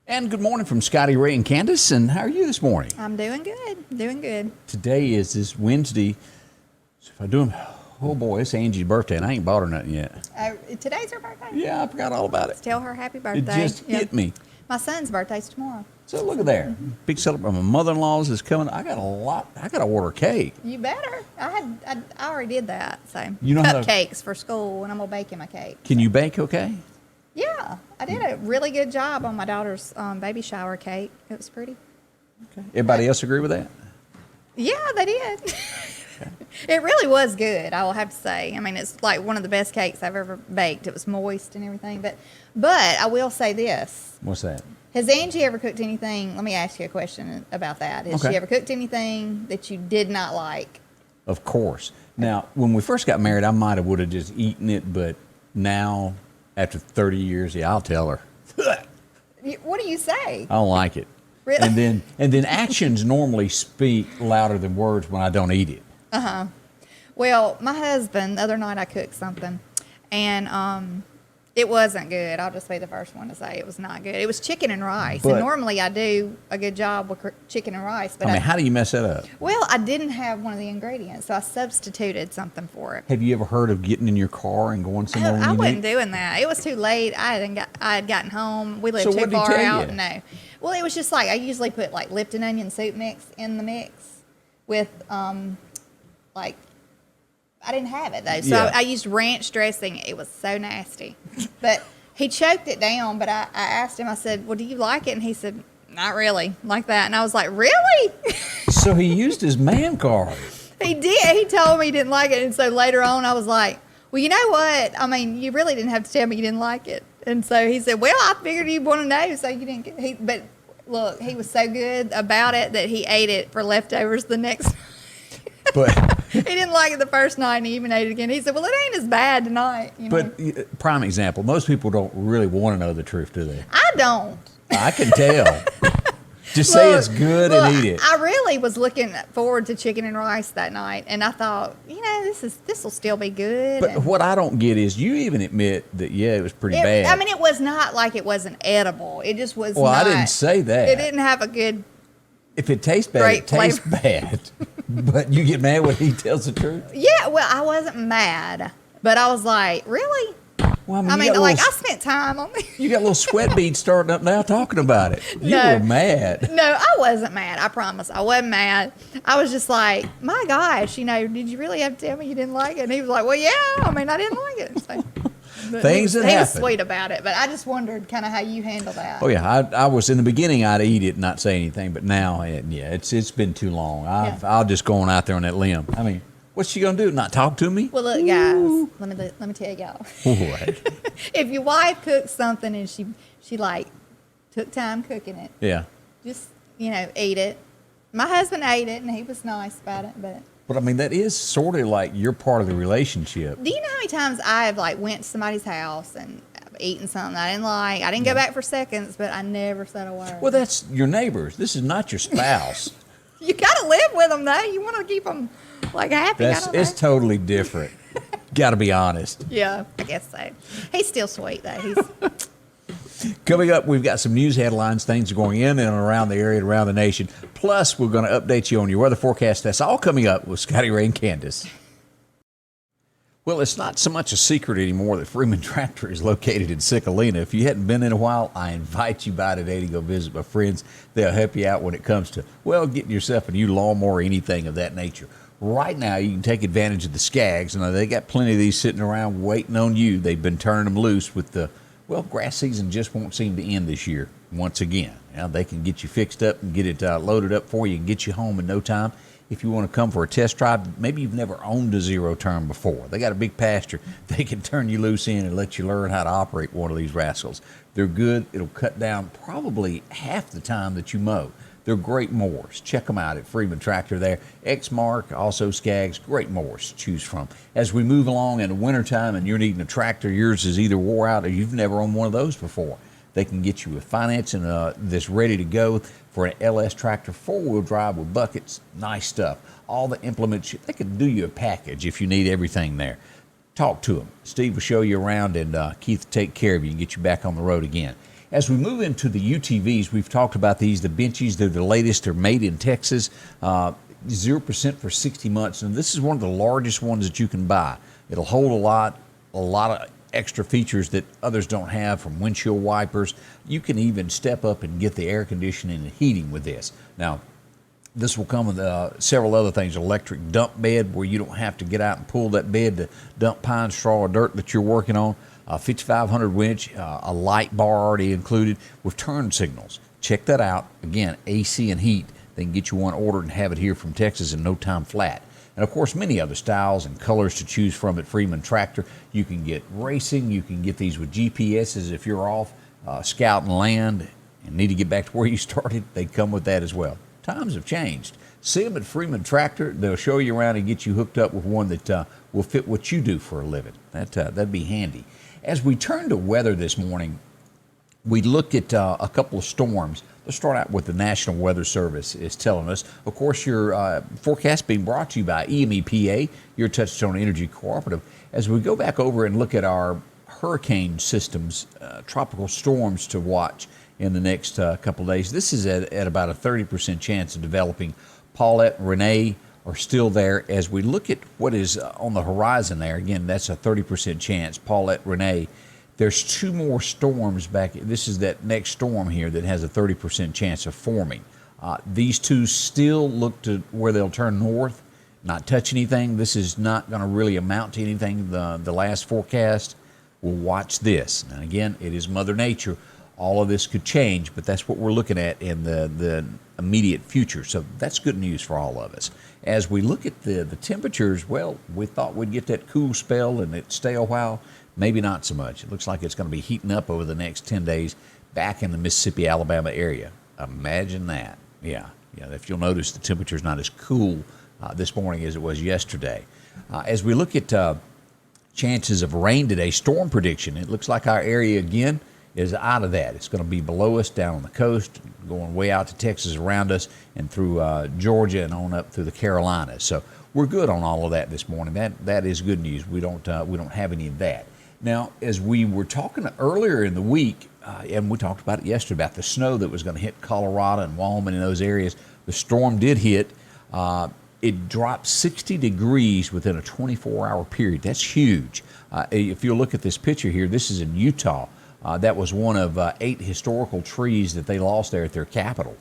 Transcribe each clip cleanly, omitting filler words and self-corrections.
And good morning from Scotty, Ray, and Candace. And how are you this morning? I'm doing good. Doing good. Today is this Wednesday. So if I do them, oh boy, it's Angie's birthday, and I ain't bought her nothing yet. Today's her birthday? Yeah, I forgot all about it. Tell her happy birthday. It just hit me. My son's birthday's tomorrow. So look at there. Big celebration. My mother-in-law's is coming. I got a lot. I got to order cake. You better. I already did that. So You know how to- cupcakes for school, and I'm gonna bake him a cake. Can you bake okay? Yeah, I did a really good job on my daughter's baby shower cake. It was pretty. Okay. Everybody else agree with that? Yeah, they did. It really was good, I will have to say. I mean, it's like one of the best cakes I've ever baked. It was moist and everything. But I will say this. What's that? Has Angie ever cooked anything? Let me ask you a question about that. Has Okay. she ever cooked anything that you did not like? Of course. Now, when we first got married, I might have would have just eaten it, but now, after 30 years, yeah, I'll tell her. What do you say? I don't like it. Really? And then actions normally speak louder than words when I don't eat it. Well, my husband, the other night I cooked something, and it wasn't good. I'll just be the first one to say it was not good. It was chicken and rice, But- and normally I do a good job with chicken and rice. But I mean, how do you mess that up? well, I didn't have one of the ingredients, so I substituted something for it. Have you ever heard of getting in your car and going somewhere when I you wasn't need? doing that. It was too late. I had gotten home. We lived So too what'd he far tell out. you? No. Well, it was just like I usually put like Lipton onion soup mix in the mix with like I didn't have it though, so Yeah. I used ranch dressing. It was so nasty, but he choked it down. But I asked him. I said, "Well, do you like it?" And he said, "Not really, like that." And I was like, "Really?" So he used his man card. He did. He told me he didn't like it, and so later on, I was like, "Well, you know what? I mean, you really didn't have to tell me you didn't like it." And so he said, "Well, I figured you'd want to know, so you didn't get." But look, he was so good about it that he ate it for leftovers the next. But He didn't like it the first night, and he even ate it again. He said, "Well, it ain't as bad tonight." You know? but prime example, most people don't really want to know the truth, do they? I don't. I can tell. Just say Look, it's good look, and eat it. I really was looking forward to chicken and rice that night, and I thought, this will still be good. But and what I don't get is you even admit that, yeah, it was pretty bad. I mean, it was not like it wasn't edible. It just was. Well, I not, didn't say that. It didn't have a good. If it tastes bad, Great it tastes flavor. bad. But you get mad when he tells the truth? Yeah, well, I wasn't mad, but I was like, really? Well, I you mean, got like little, I spent time on this. you got little sweat beads starting up now talking about it. You No. were mad. No, I wasn't mad. I promise. I wasn't mad. I was just like, my gosh, did you really have to tell me you didn't like it? And he was like, well, yeah. I mean, I didn't like it. So, but Things that he was happen. sweet about it, but I just wondered kind of how you handle that. Oh yeah, I was in the beginning. I'd eat it and not say anything, but now, it's been too long. I'll just go on out there on that limb. I mean, what's she gonna do? Not talk to me? Well, look, guys, let me tell y'all. What? If your wife cooks something and she like took time cooking it, Yeah, just eat it. My husband ate it and he was nice about it, but but I mean that is sort of like you're part of the relationship. do you know how many times I've like went to somebody's house and eaten something I didn't like? I didn't go back for seconds, but I never said a word. Well, that's your neighbors. This is not your spouse. You gotta live with them though. You want to keep them like happy. I don't know. It's totally different. Got to be honest. Yeah, I guess so. He's still sweet though. He's Coming up, we've got some news headlines, things going in and around the area and around the nation. Plus, we're going to update you on your weather forecast. That's all coming up with Scotty, Ray, and Candace. Well, it's not so much a secret anymore that Freeman Tractor is located in Sicalina. If you hadn't been in a while, I invite you by today to go visit my friends. They'll help you out when it comes to, getting yourself a new lawnmower or anything of that nature. Right now, you can take advantage of the Skags. Now, they got plenty of these sitting around waiting on you. They've been turning them loose with the grass season just won't seem to end this year once again. Now, they can get you fixed up and get it loaded up for you and get you home in no time. If you want to come for a test drive, maybe you've never owned a zero-turn before. They got a big pasture. They can turn you loose in and let you learn how to operate one of these rascals. They're good. It'll cut down probably half the time that you mow. They're great mowers. Check them out at Freeman Tractor there. Exmark, also Skags, great mowers to choose from. As we move along in the wintertime and you're needing a tractor, yours is either wore out or you've never owned one of those before. They can get you with financing that's ready to go for an LS tractor, four-wheel drive with buckets, nice stuff. All the implements, they can do you a package if you need everything there. Talk to them. Steve will show you around, and Keith will take care of you and get you back on the road again. As we move into the UTVs, we've talked about these, the Benchies. They're the latest. They're made in Texas. 0% for 60 months. And this is one of the largest ones that you can buy. It'll hold a lot of extra features that others don't have, from windshield wipers. You can even step up and get the air conditioning and heating with this. Now, this will come with several other things. Electric dump bed, where you don't have to get out and pull that bed to dump pine, straw, or dirt that you're working on. 5,500 winch, a light bar already included with turn signals. Check that out. Again, AC and heat. They can get you one ordered and have it here from Texas in no time flat. And of course, many other styles and colors to choose from at Freeman Tractor. You can get racing. You can get these with GPSs if you're off scouting land and need to get back to where you started. They come with that as well. Times have changed. See them at Freeman Tractor. They'll show you around and get you hooked up with one that will fit what you do for a living. That'd be handy. As we turn to weather this morning, we look at a couple of storms. Let's start out with the National Weather Service is telling us. Of course, your forecast being brought to you by EMEPA, your Touchstone Energy Cooperative. As we go back over and look at our hurricane systems, tropical storms to watch in the next couple of days, this is at about a 30% chance of developing. Paulette and Renee are still there. As we look at what is on the horizon there, again, that's a 30% chance. Paulette, Renee. There's two more storms back. This is that next storm here that has a 30% chance of forming. These two still look to where they'll turn north, not touch anything. This is not going to really amount to anything. The last forecast, we'll watch this. And again, it is Mother Nature. All of this could change, but that's what we're looking at in the immediate future. So that's good news for all of us. As we look at the temperatures, well, we thought we'd get that cool spell and it'd stay a while. Maybe not so much. It looks like it's going to be heating up over the next 10 days back in the Mississippi, Alabama area. Imagine that. Yeah. If you'll notice, the temperature's not as cool this morning as it was yesterday. As we look at chances of rain today, storm prediction, it looks like our area again is out of that. It's going to be below us down on the coast, going way out to Texas around us and through Georgia and on up through the Carolinas. So we're good on all of that this morning. That is good news. We don't have any of that. Now, as we were talking earlier in the week, and we talked about it yesterday, about the snow that was going to hit Colorado and Wyoming and those areas, the storm did hit. It dropped 60 degrees within a 24-hour period. That's huge. If you look at this picture here, this is in Utah. That was one of 8 historical trees that they lost there at their capital.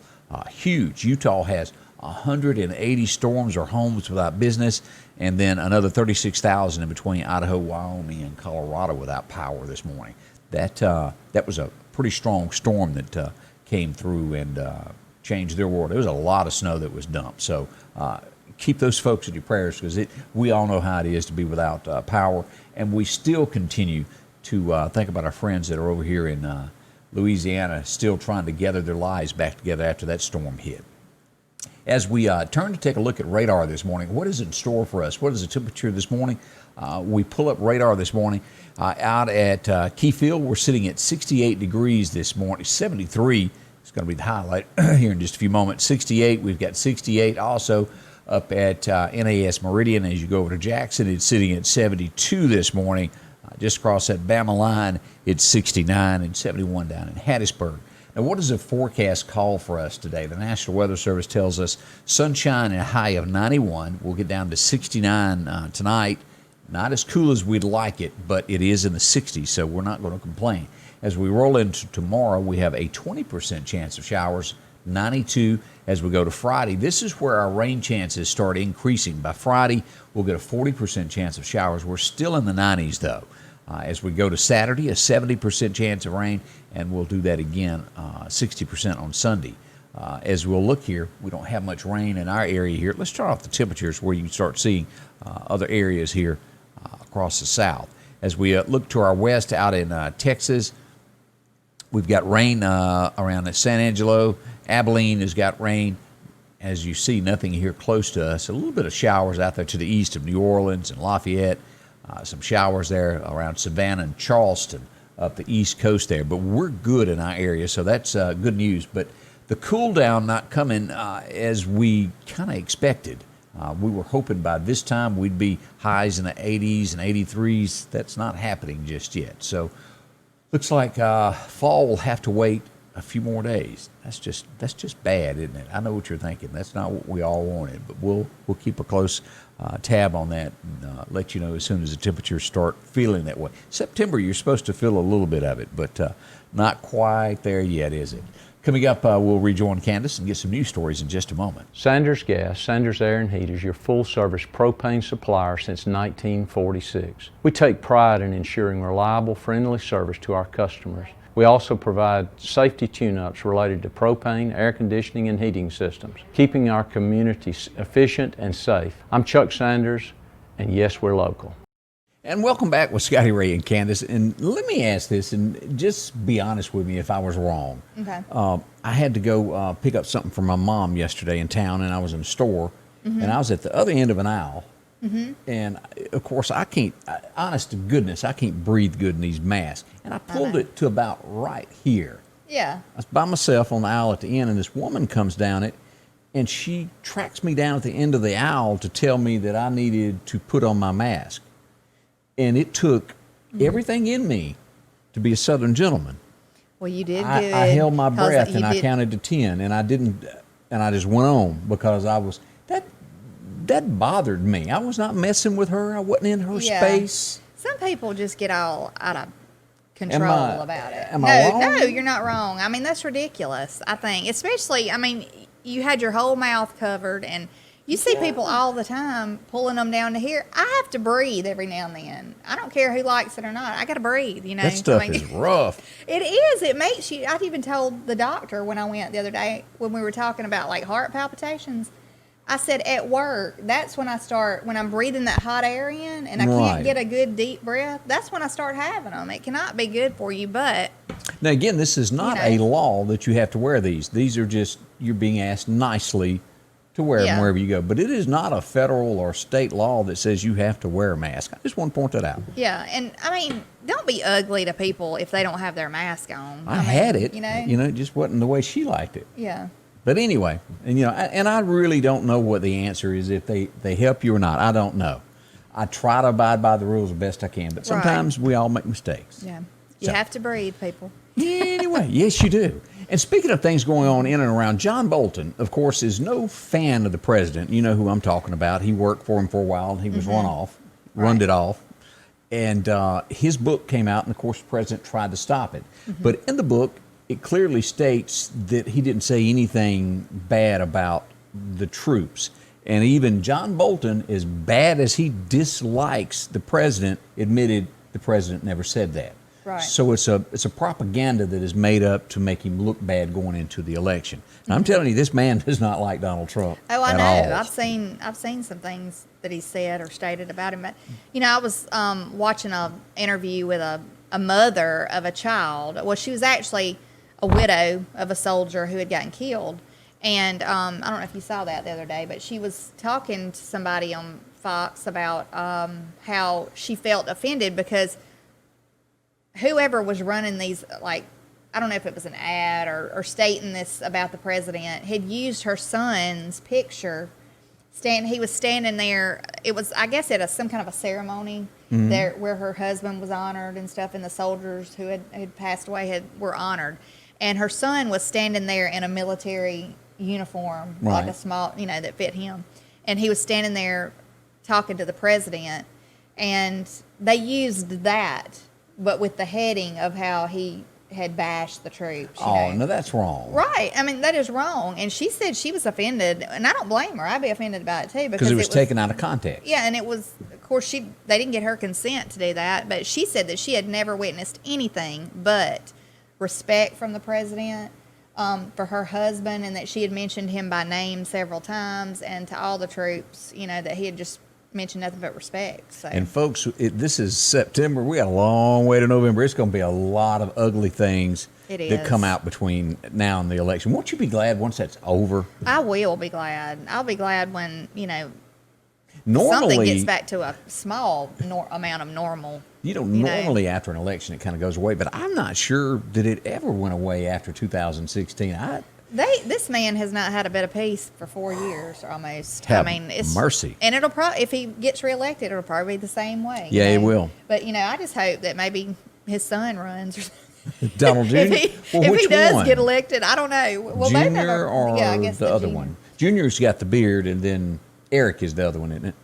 Huge. Utah has 180 storms or homes without business, and then another 36,000 in between Idaho, Wyoming, and Colorado without power this morning. That was a pretty strong storm that came through and changed their world. There was a lot of snow that was dumped. So keep those folks in your prayers, because we all know how it is to be without power, and we still continue to think about our friends that are over here in Louisiana still trying to gather their lives back together after that storm hit. As we turn to take a look at radar this morning, what is in store for us? What is the temperature this morning? We pull up radar this morning out at Keyfield. We're sitting at 68 degrees this morning. 73 is going to be the highlight here in just a few moments. 68, we've got 68 also up at NAS Meridian. As you go over to Jackson, it's sitting at 72 this morning. Just across that Bama line, it's 69 and 71 down in Hattiesburg. Now, what does the forecast call for us today? The National Weather Service tells us sunshine and a high of 91. We'll get down to 69 tonight. Not as cool as we'd like it, but it is in the 60s, so we're not going to complain. As we roll into tomorrow, we have a 20% chance of showers, 92 as we go to Friday. This is where our rain chances start increasing. By Friday, we'll get a 40% chance of showers. We're still in the 90s, though. As we go to Saturday, a 70% chance of rain, and we'll do that again, 60% on Sunday. As we'll look here, we don't have much rain in our area here. Let's start off the temperatures where you can start seeing other areas here across the south. As we look to our west out in Texas, we've got rain around San Angelo. Abilene has got rain. As you see, nothing here close to us. A little bit of showers out there to the east of New Orleans and Lafayette. Some showers there around Savannah and Charleston up the east coast there. But we're good in our area, so that's good news. But the cool down not coming as we kind of expected. We were hoping by this time we'd be highs in the 80s and 83s. That's not happening just yet. So Looks like fall will have to wait a few more days. That's just bad, isn't it? I know what you're thinking. That's not what we all wanted, but we'll keep a close tab on that and let you know as soon as the temperatures start feeling that way. September, you're supposed to feel a little bit of it, but not quite there yet, is it? Coming up, we'll rejoin Candace and get some news stories in just a moment. Sanders Gas, Sanders Air and Heat is your full-service propane supplier since 1946. We take pride in ensuring reliable, friendly service to our customers. We also provide safety tune-ups related to propane, air conditioning, and heating systems, keeping our community efficient and safe. I'm Chuck Sanders, and yes, we're local. And welcome back with Scotty Ray and Candace. And let me ask this, and just be honest with me if I was wrong. Okay. I had to go pick up something for my mom yesterday in town, and I was in a store, and I was at the other end of an aisle. And of course, I can't, honest to goodness, I can't breathe good in these masks. And I pulled it to about right here. Yeah. I was by myself on the aisle at the end, and this woman comes down it, and she tracks me down at the end of the aisle to tell me that I needed to put on my mask. And it took everything in me to be a Southern gentleman. Well, you did good. I held my breath and I did. counted to 10, and I didn't, and I just went on because I was that bothered me. I was not messing with her. I wasn't in her space. Some people just get all out of control about it. Am I wrong? No, you're not wrong. I mean, that's ridiculous, I think. Especially, I mean, you had your whole mouth covered, and you see people all the time pulling them down to here. I have to breathe every now and then. I don't care who likes it or not. I got to breathe, you know. That stuff is rough. It is. It makes you. I've even told the doctor when I went the other day when we were talking about like heart palpitations. I said at work, that's when I start, when I'm breathing that hot air in and I can't get a good deep breath, that's when I start having them. It cannot be good for you, but. Now, again, this is not a law that you have to wear these. These are just, you're being asked nicely to wear them wherever you go. But it is not a federal or state law that says you have to wear a mask. I just want to point that out. Yeah, and I mean, don't be ugly to people if they don't have their mask on. I mean, had it. You know, it just wasn't the way she liked it. Yeah. But anyway, and I really don't know what the answer is, if they help you or not. I don't know. I try to abide by the rules the best I can, but sometimes we all make mistakes. Yeah. You have to breathe, people. Anyway, yes, you do. And speaking of things going on in and around, John Bolton, of course, is no fan of the president. You know who I'm talking about. He worked for him for a while, and he was runned it off. And his book came out, and of course, the president tried to stop it. But in the book, it clearly states that he didn't say anything bad about the troops. And even John Bolton, as bad as he dislikes the president, admitted the president never said that. Right. So it's a propaganda that is made up to make him look bad going into the election. And I'm telling you, this man does not like Donald Trump. Oh, I at know. all. I've seen some things that he said or stated about him. But, I was watching an interview with a mother of a child. Well, she was actually a widow of a soldier who had gotten killed. And I don't know if you saw that the other day, but she was talking to somebody on Fox about how she felt offended because whoever was running these, like, I don't know if it was an ad or stating this about the president, had used her son's picture. He was standing there. It was, I guess, at some kind of a ceremony there where her husband was honored and stuff, and the soldiers who had passed away were honored. And her son was standing there in a military uniform, like a small, that fit him. And he was standing there talking to the president, and they used that, but with the heading of how he had bashed the troops. No, that's wrong. Right. I mean, that is wrong. And she said she was offended, and I don't blame her. I'd be offended about it too because it was taken out of context. Yeah, and it was, of course, they didn't get her consent to do that, but she said that she had never witnessed anything but respect from the president for her husband, and that she had mentioned him by name several times, and to all the troops, that he had just mentioned nothing but respect. So. And folks, this is September. We got a long way to November. It's going to be a lot of ugly things that come out between now and the election. Won't you be glad once that's over? I will be glad. I'll be glad when, normally, something gets back to a small amount of normal. Normally after an election it kind of goes away, but I'm not sure that it ever went away after 2016. This man has not had a bit of peace for 4 years almost. It's mercy. And it'll probably, if he gets reelected, it'll probably be the same way. Yeah, it will. But I just hope that maybe his son runs. Or something. Donald Jr. If he, Well, if he which does one? get elected, I don't know. Well, they Junior never, or yeah, I guess the other junior. one? Junior's got the beard, and then Eric is the other one, isn't it?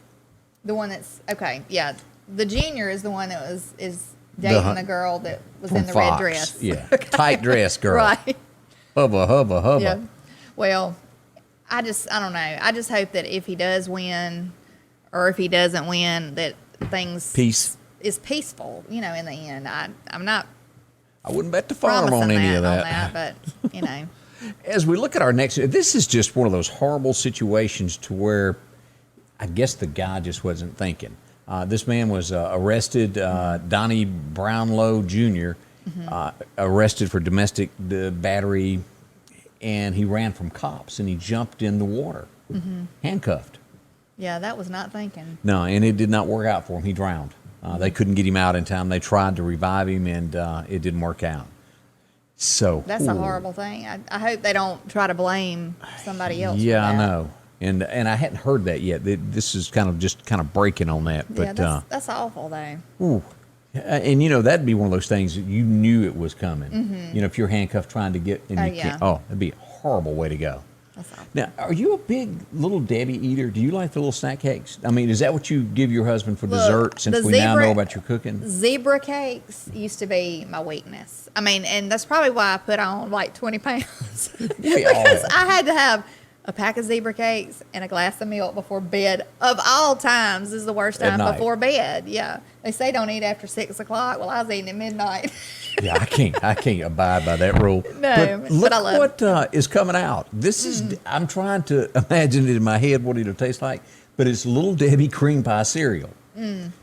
The one that's okay. Yeah, the junior is the one that is dating the girl that was From in the Fox. red dress. Yeah, tight dress girl. Right. Hubba, hubba, hubba. Yeah. Well, I don't know. I just hope that if he does win, or if he doesn't win, that things Peace. is peaceful. In the end, I'm not I wouldn't bet the farm promising on any that, of that. but As we look at our next, this is just one of those horrible situations to where I guess the guy just wasn't thinking. This man was arrested, Donnie Brownlow Jr., arrested for domestic battery, and he ran from cops and he jumped in the water, handcuffed. yeah, that was not thinking. No, and it did not work out for him. He drowned. They couldn't get him out in time. They tried to revive him, and it didn't work out. So That's a horrible thing. I hope they don't try to blame somebody else. Yeah, for I that. know, and I hadn't heard that yet. This is kind of breaking on that, Yeah, but that's awful though. ooh. And that'd be one of those things that you knew it was coming. If you're handcuffed trying to get, and Oh, you yeah. can't. Oh, it'd be a horrible way to go. That's awful. Now, are you a big Little Debbie eater? Do you like the little snack cakes? I mean, is that what you give your husband for Look, dessert? Since the we now zebra- know about your cooking. Zebra cakes used to be my weakness. I mean, and that's probably why I put on like 20 pounds. We all Because have. I had to have a pack of zebra cakes and a glass of milk before bed. Of all times, this is the worst At time night. before bed. Yeah. They say don't eat after 6 o'clock. Well, I was eating at midnight. Yeah, I can't abide by that rule. No, but but look I love what is coming out. This is. I'm trying to imagine it in my head what it'll taste like, but it's Little Debbie cream pie cereal.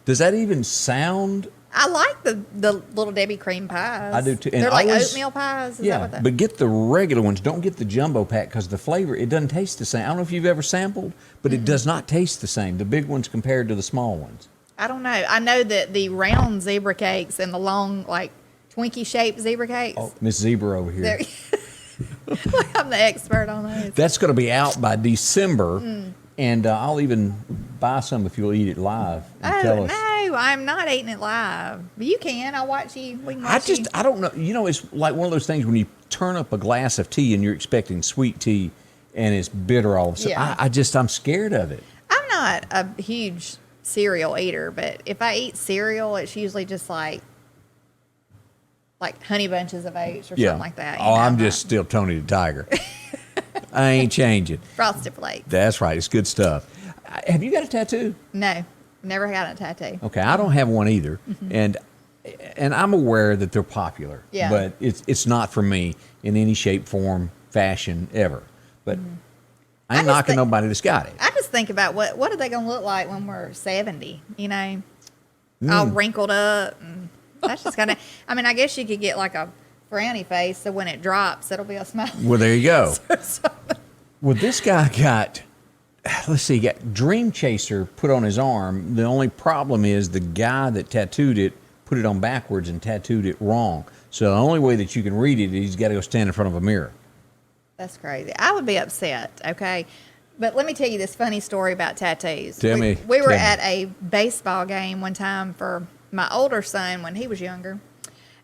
Does that even sound? I like the Little Debbie cream pies. I do too. And They're like always- oatmeal pies. Is Yeah, that what but get the regular ones. Don't get the jumbo pack because the flavor it doesn't taste the same. I don't know if you've ever sampled, but it does not taste the same. The big ones compared to the small ones. I don't know. I know that the round zebra cakes and the long, like, Twinkie shaped zebra cakes. Oh, Miss Zebra over here. they're- I'm the expert on those. That's going to be out by December, and I'll even buy some if you'll eat it live and Oh, tell us. no, I'm not eating it live. But you can. I'll watch you. We can watch you. I don't know. It's like one of those things when you turn up a glass of tea and you're expecting sweet tea and it's bitter all of a sudden. Yeah. I'm scared of it. I'm not a huge cereal eater, but if I eat cereal, it's usually just like Honey Bunches of Oats or something like that. Oh, I'm just still Tony the Tiger. I ain't changing. Frosted Flakes. That's right. It's good stuff. Have you got a tattoo? No, never got a tattoo. Okay, I don't have one either, and I'm aware that they're popular. Yeah. But it's not for me in any shape, form, fashion ever. But I ain't just knocking think- nobody that's got it. I just think about what are they going to look like when we're 70, all wrinkled up. And that's just kind of, I mean, I guess you could get like a frowny face so when it drops, it'll be a smile. Well, there you go. Well, this guy got, let's see, he got Dream Chaser put on his arm. The only problem is the guy that tattooed it put it on backwards and tattooed it wrong. So the only way that you can read it is he's got to go stand in front of a mirror. That's crazy. I would be upset, okay? But let me tell you this funny story about tattoos. Tell me. We were Tell me. at a baseball game one time for my older son when he was younger.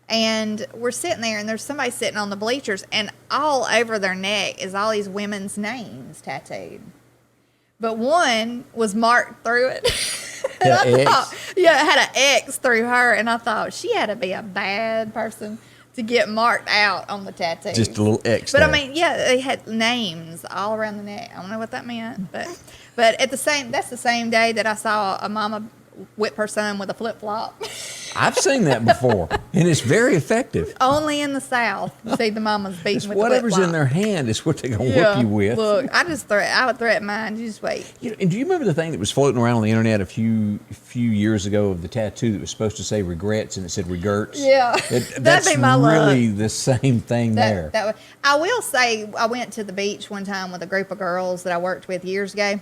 And we're sitting there, and there's somebody sitting on the bleachers, and all over their neck is all these women's names tattooed. But one was marked through it. And Had a I X? thought, yeah, it had an X through her, and I thought she had to be a bad person to get marked out on the tattoo. Just a little X But there. I mean, yeah, they had names all around the neck. I don't know what that meant, but that's the same day that I saw a mama whip her son with a flip flop. I've seen that before, and it's very effective. Only in the South, you see the mamas beating It's with whatever's the flip flop. in their hand is what they're going to whip you with. Look, I would threaten mine. You just wait. And do you remember the thing that was floating around on the internet a few years ago of the tattoo that was supposed to say regrets and it said regrets? Yeah, That's that'd be my luck. really the same thing there. I will say, I went to the beach one time with a group of girls that I worked with years ago,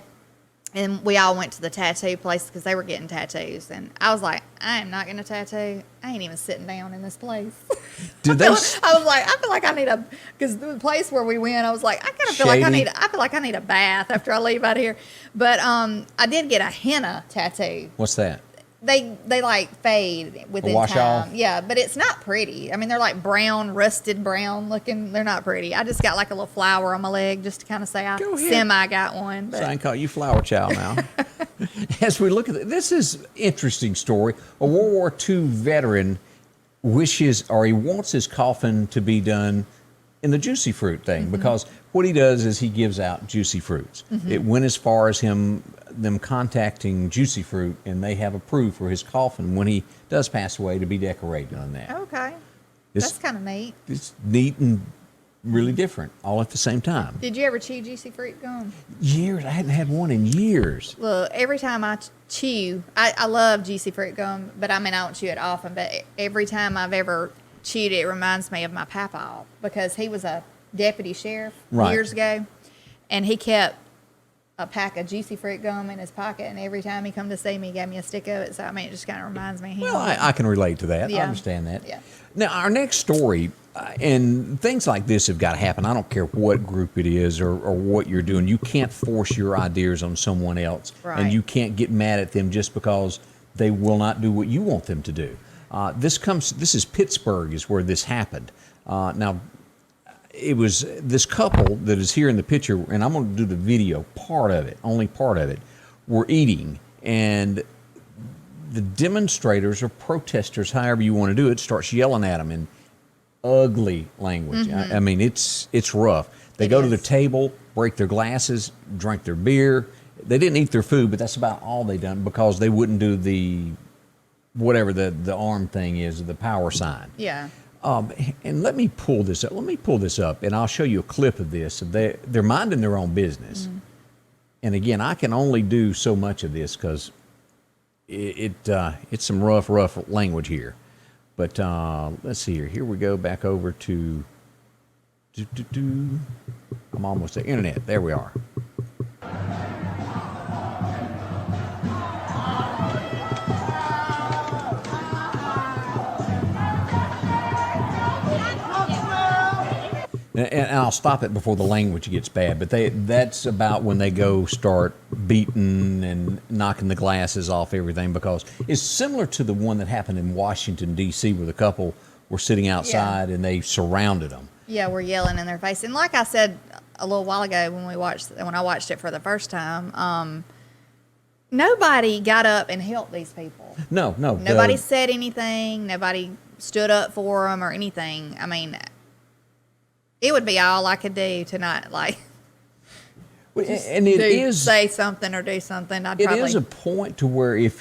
and we all went to the tattoo place because they were getting tattoos, and I was like, I am not getting a tattoo. I ain't even sitting down in this place. Did they? I was like, I feel like I need because the place where we went, I was like, I kind of feel like Shady? I feel like I need a bath after I leave out of here. But I did get a henna tattoo. What's that? they like fade within wash time. off? Yeah, but it's not pretty. I mean, they're like brown, rusted brown looking. They're not pretty. I just got like a little flower on my leg just to kind of say I Go ahead. semi got one. But So I can call you Flower Child now. As we look at this is interesting story. A World War II veteran wishes, or he wants his coffin to be done in the juicy fruit thing, because what he does is he gives out juicy fruits. It went as far as them contacting Juicy Fruit, and they have approved for his coffin when he does pass away to be decorated on that. okay, It's- that's kind of neat. It's neat and really different, all at the same time. Did you ever chew juicy fruit gum? Years, I hadn't had one in years. Look, every time I chew, I love juicy fruit gum, but I mean, I don't chew it often, but every time I've ever chewed it, it reminds me of my papa, because he was a deputy sheriff Right. years ago, and he kept a pack of juicy fruit gum in his pocket, and every time he come to see me, he gave me a stick of it. So, I mean, it just kind of reminds me of him. Well, I can relate to that. I Yeah. understand that. Yeah. Now, our next story, and things like this have got to happen. I don't care what group it is or what you're doing. You can't force your ideas on someone else. Right. And you can't get mad at them just because they will not do what you want them to do. This is Pittsburgh is where this happened. Now, it was this couple that is here in the picture, and I'm going to do the video part of it, only part of it, were eating, and the demonstrators or protesters, however you want to do it, starts yelling at them in ugly language. I mean, it's rough. They go to the table, break their glasses, drink their beer. They didn't eat their food, but that's about all they done, because they wouldn't do the whatever the arm thing is, the power sign. Yeah. And let me pull this up. Let me pull this up, and I'll show you a clip of this. They're minding their own business. And again, I can only do so much of this because it's some rough language here. But let's see here. Here we go back over to. I'm almost at internet. There we are. And I'll stop it before the language gets bad, but that's about when they go start beating and knocking the glasses off everything, because it's similar to the one that happened in Washington, D.C., where the couple were sitting outside and they surrounded them. Yeah, we're yelling in their face. And like I said a little while ago when I watched it for the first time, nobody got up and helped these people. No. Nobody said anything. Nobody stood up for them or anything. I mean, it would be all I could do to not and it is say something or do something. It is a point to where it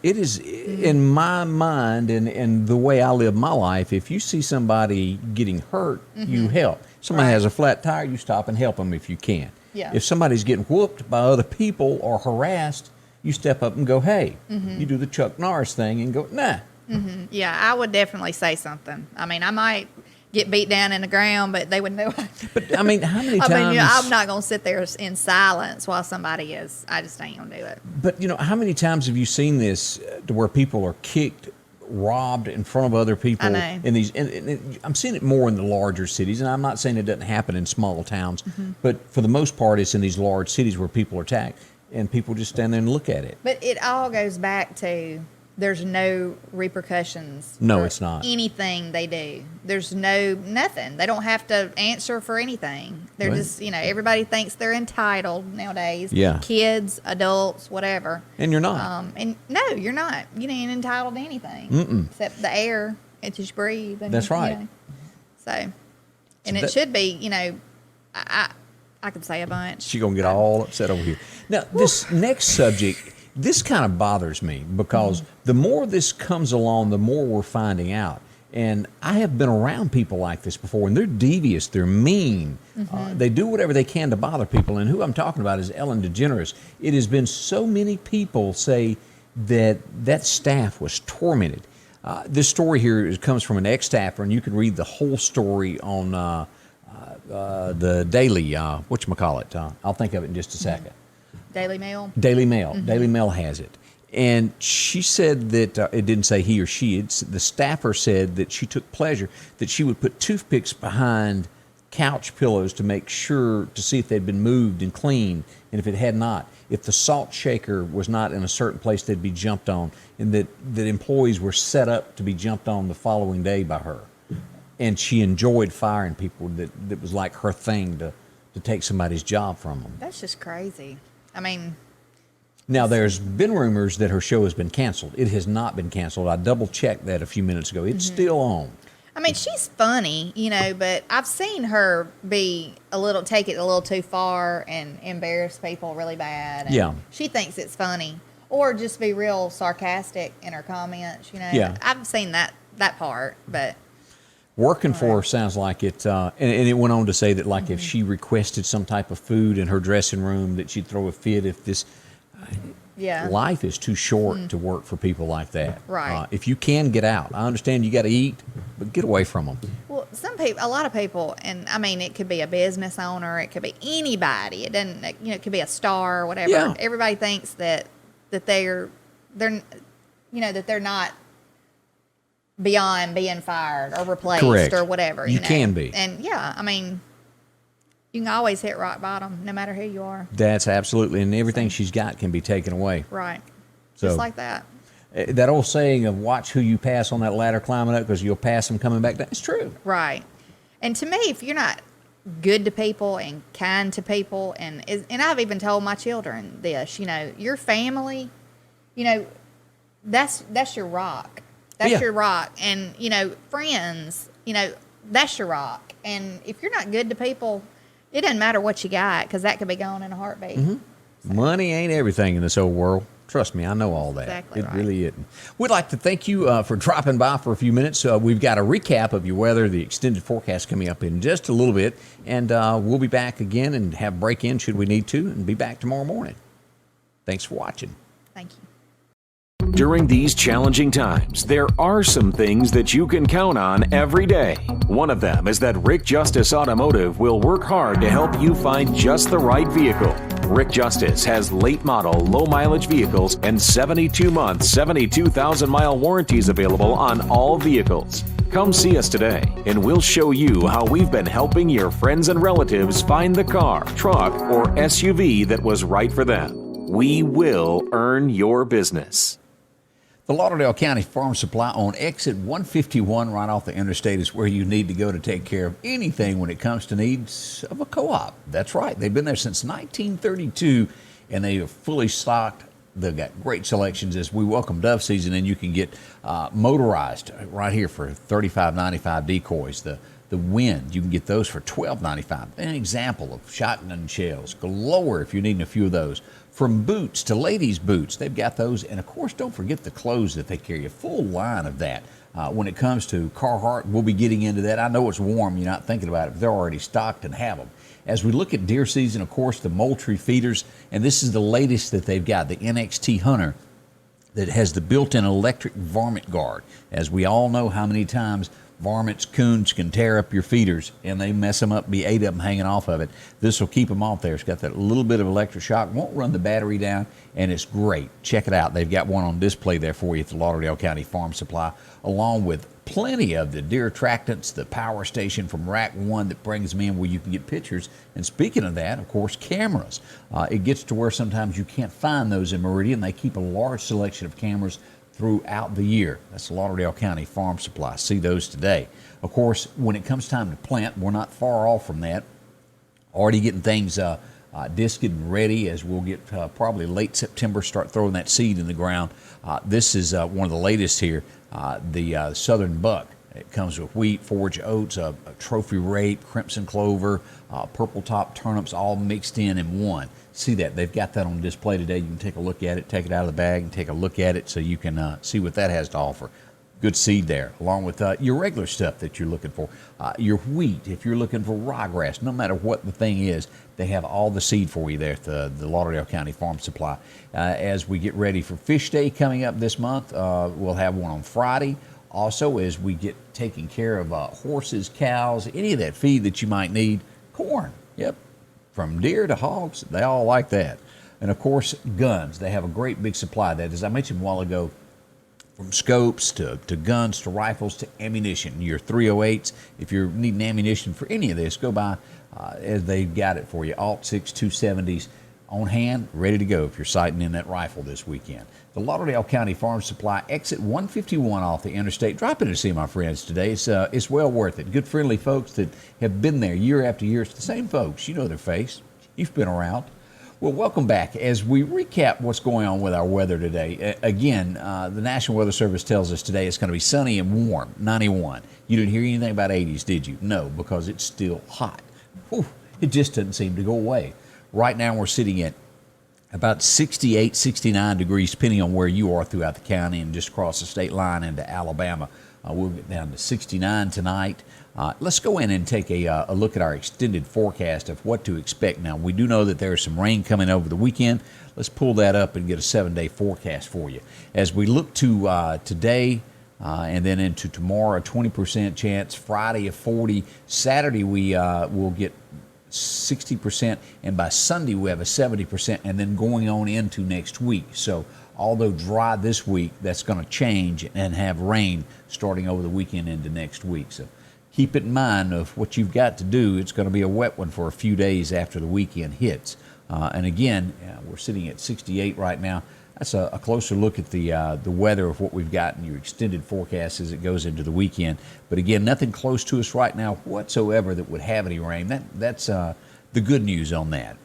is in my mind and the way I live my life. If you see somebody getting hurt, you help. Somebody has a flat tire, you stop and help them if you can. Yeah. If somebody's getting whooped by other people or harassed, you step up and go, hey. You do the Chuck Norris thing and go, nah. Yeah, I would definitely say something. I mean, I might get beat down in the ground, but they would know. But I mean, how many times? I mean, I'm not going to sit there in silence while somebody is. I just ain't going to do it. But how many times have you seen this to where people are kicked, robbed in front of other people? I know. In these, and I'm seeing it more in the larger cities, and I'm not saying it doesn't happen in small towns, but for the most part, it's in these large cities where people are attacked, and people just stand there and look at it. But it all goes back to there's no repercussions. No, for it's not. anything they do. There's nothing. They don't have to answer for anything. They're Right. just, everybody thinks they're entitled nowadays. Yeah. Kids, adults, whatever. And you're not. And no, you're not. You ain't entitled to anything except the air that you breathe. And, That's right. So, and it that- should be, I could say a bunch. She's going to get all upset over here. Now, this next subject, this kind of bothers me because the more this comes along, the more we're finding out. And I have been around people like this before, and they're devious, they're mean. They do whatever they can to bother people. And who I'm talking about is Ellen DeGeneres. It has been so many people say that staff was tormented. This story here comes from an ex-staffer, and you can read the whole story on the Daily, whatchamacallit. I'll think of it in just a second. Daily Mail. Daily Mail. Daily Mail has it. And she said that, it didn't say he or she, the staffer said that she took pleasure, that she would put toothpicks behind couch pillows to make sure to see if they'd been moved and cleaned, and if it had not, if the salt shaker was not in a certain place, they'd be jumped on, and that employees were set up to be jumped on the following day by her. And she enjoyed firing people. That was like her thing to take somebody's job from them. That's just crazy. I mean, now there's been rumors that her show has been canceled. It has not been canceled. I double checked that a few minutes ago. It's still on. I mean, she's funny, you know, but I've seen her take it a little too far and embarrass people really bad. And Yeah. she thinks it's funny, or just be real sarcastic in her comments, you know. Yeah. I've seen that part, but Working for her sounds like it, and it went on to say that, like, if she requested some type of food in her dressing room, that she'd throw a fit. If this yeah. life is too short to work for people like that. Right. If you can get out, I understand you got to eat, but get away from them. Well, a lot of people, and I mean, it could be a business owner, it could be anybody. It doesn't, you know, it could be a star or whatever. Yeah. Everybody thinks that they're, you know, that they're not beyond being fired or replaced Correct. or whatever. You know? can be. And yeah, I mean, you can always hit rock bottom no matter who you are. That's absolutely, and everything she's got can be taken away. Right. So- Just like that. That old saying of watch who you pass on that ladder climbing up, because you'll pass them coming back down. It's true. Right. And to me, if you're not good to people and kind to people, and I've even told my children this, you know, your family, you know, that's your rock. That's Yeah. your rock. And, you know, friends, you know, that's your rock. And if you're not good to people, it doesn't matter what you got, because that could be gone in a heartbeat. Money ain't everything in this old world. Trust me, I know all that. Exactly It right. really isn't. We'd like to thank you for dropping by for a few minutes. We've got a recap of your weather, the extended forecast coming up in just a little bit, and we'll be back again and have break-in should we need to, and be back tomorrow morning. Thanks for watching. Thank you. During these challenging times, there are some things that you can count on every day. One of them is that Rick Justice Automotive will work hard to help you find just the right vehicle. Rick Justice has late model, low mileage vehicles and 72-month, 72,000-mile warranties available on all vehicles. Come see us today, and we'll show you how we've been helping your friends and relatives find the car, truck, or SUV that was right for them. We will earn your business. The Lauderdale County Farm Supply on exit 151 right off the interstate is where you need to go to take care of anything when it comes to needs of a co-op. That's right. They've been there since 1932, and they are fully stocked. They've got great selections as we welcome dove season, and you can get motorized right here for $35.95 decoys. The wind, you can get those for $12.95. An example of shotgun shells galore if you're needing a few of those. From boots to ladies' boots, they've got those. And, of course, don't forget the clothes that they carry, a full line of that. When it comes to Carhartt, we'll be getting into that. I know it's warm. You're not thinking about it, but they're already stocked and have them. As we look at deer season, of course, the Moultrie feeders, and this is the latest that they've got, the NXT Hunter, that has the built-in electric varmint guard. As we all know how many times varmints, coons can tear up your feeders, and they mess them up, be 8 of them hanging off of it. This will keep them off there. It's got that little bit of electric shock, won't run the battery down, and it's great. Check it out. They've got one on display there for you at the Lauderdale County Farm Supply, along with plenty of the deer attractants, the power station from Rack 1 that brings them in where you can get pictures. And speaking of that, of course, cameras. It gets to where sometimes you can't find those in Meridian. They keep a large selection of cameras throughout the year. That's the Lauderdale County Farm Supply. See those today. Of course, when it comes time to plant, we're not far off from that. Already getting things disced and ready, as we'll get probably late September, start throwing that seed in the ground. This is one of the latest here, the Southern Buck. It comes with wheat, forage oats, a trophy rape, crimson clover, purple top turnips, all mixed in one. See that? They've got that on display today. You can take a look at it, take it out of the bag, and take a look at it so you can see what that has to offer. Good seed there, along with your regular stuff that you're looking for. Your wheat, if you're looking for ryegrass, no matter what the thing is, they have all the seed for you there at the Lauderdale County Farm Supply. As we get ready for Fish Day coming up this month, we'll have one on Friday. Also, as we get taking care of horses, cows, any of that feed that you might need, corn, yep, from deer to hogs, they all like that. And, of course, guns. They have a great big supply of that. As I mentioned a while ago, from scopes to guns to rifles to ammunition. Your 308s, if you're needing ammunition for any of this, go by as they've got it for you. Alt 6 270s on hand, ready to go if you're sighting in that rifle this weekend. The Lauderdale County Farm Supply, exit 151 off the interstate. Drop in to see my friends today. It's well worth it. Good, friendly folks that have been there year after year. It's the same folks. You know their face. You've been around. Well, welcome back. As we recap what's going on with our weather today, again, the National Weather Service tells us today it's going to be sunny and warm, 91. You didn't hear anything about 80s, did you? No, because it's still hot. Whew, it just doesn't seem to go away. Right now we're sitting at about 68, 69 degrees, depending on where you are throughout the county and just across the state line into Alabama. We'll get down to 69 tonight. Let's go in and take a look at our extended forecast of what to expect. Now, we do know that there's some rain coming over the weekend. Let's pull that up and get a 7-day forecast for you. As we look to today and then into tomorrow, a 20% chance. Friday, a 40%. Saturday, we will get 60%, and by Sunday we have a 70%, and then going on into next week. So although dry this week, that's going to change and have rain starting over the weekend into next week. So keep it in mind of what you've got to do. It's going to be a wet one for a few days after the weekend hits. And again, we're sitting at 68 right now. That's a closer look at the weather of what we've got in your extended forecast as it goes into the weekend. But again, nothing close to us right now whatsoever that would have any rain. That's the good news on that.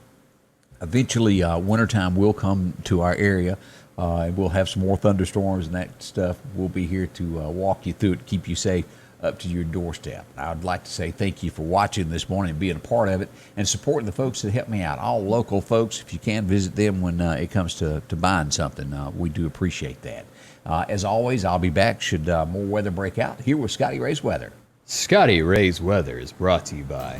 Eventually, wintertime will come to our area. And we'll have some more thunderstorms and that stuff. We'll be here to walk you through it, keep you safe up to your doorstep. I would like to say thank you for watching this morning and being a part of it and supporting the folks that help me out. All local folks, if you can, visit them when it comes to buying something. We do appreciate that. As always, I'll be back should more weather break out. Here with Scotty Ray's Weather. Scotty Ray's Weather is brought to you by